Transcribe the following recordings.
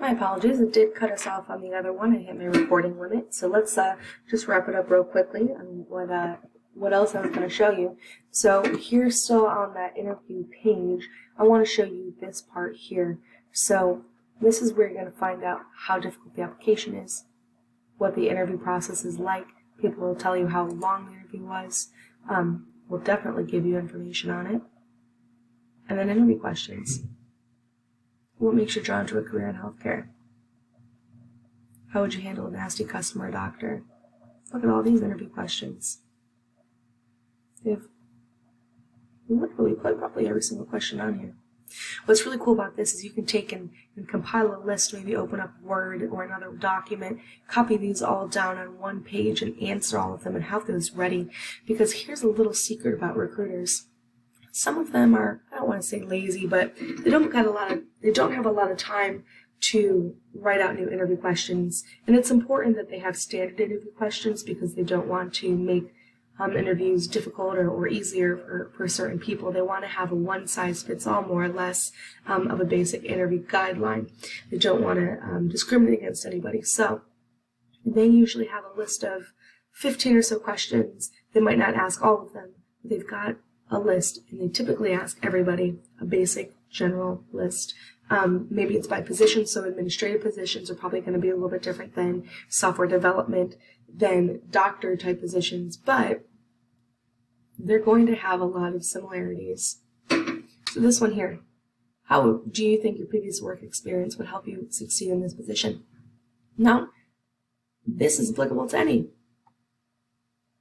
My apologies, it did cut us off on the other one. I hit my recording limit. So let's just wrap it up real quickly on what else I was going to show you. So here, still on that interview page, I want to show you this part here. So this is where you're going to find out how difficult the application is, what the interview process is like. People will tell you how long the interview was. We'll definitely give you information on it. And then interview questions. What makes you drawn to a career in healthcare? How would you handle a nasty customer or doctor? Look at all these interview questions. We literally put probably every single question on here. What's really cool about this is you can take and compile a list, maybe open up Word or another document, copy these all down on one page and answer all of them and have those ready. Because here's a little secret about recruiters. Some of them are, I don't want to say lazy, but they don't have a lot of time to write out new interview questions. And it's important that they have standard interview questions because they don't want to make interviews difficult or easier for certain people. They want to have a one-size-fits-all, more or less, of a basic interview guideline. They don't want to discriminate against anybody. So they usually have a list of 15 or so questions. They might not ask all of them, but they've got a list, and they typically ask everybody a basic general list. Maybe it's by position, so administrative positions are probably going to be a little bit different than software development, than doctor type positions, but they're going to have a lot of similarities. So this one here, how do you think your previous work experience would help you succeed in this position? Now, this is applicable to any.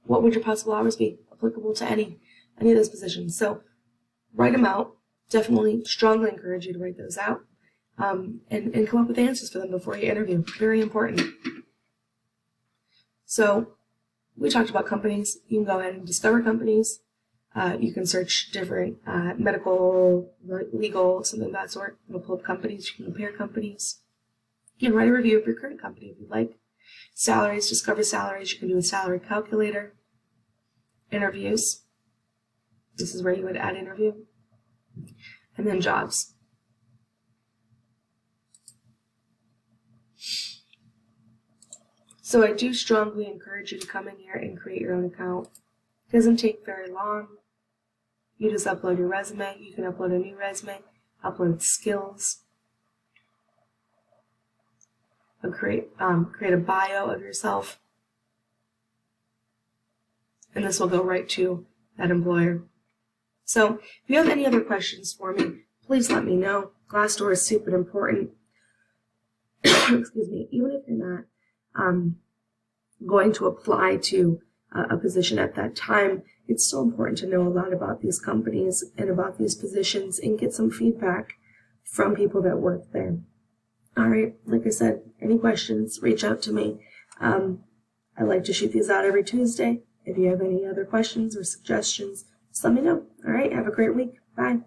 What would your possible hours be? Applicable to any of those positions. So write them out. Definitely, strongly encourage you to write those out and come up with answers for them before you interview. Very important. So we talked about companies. You can go ahead and discover companies. You can search different medical, legal, something of that sort. You can pull up companies. You can compare companies. You can write a review of your current company if you'd like. Salaries, discover salaries. You can do a salary calculator. Interviews. This is where you would add interview. And then jobs. So I do strongly encourage you to come in here and create your own account. It doesn't take very long. You just upload your resume. You can upload a new resume, upload skills, and create a bio of yourself. And this will go right to that employer. So if you have any other questions for me, please let me know. Glassdoor is super important. Excuse me. Even if you're not going to apply to a position at that time, it's so important to know a lot about these companies and about these positions and get some feedback from people that work there. All right. Like I said, any questions, reach out to me. I like to shoot these out every Tuesday. If you have any other questions or suggestions, just let me know. All right, have a great week. Bye.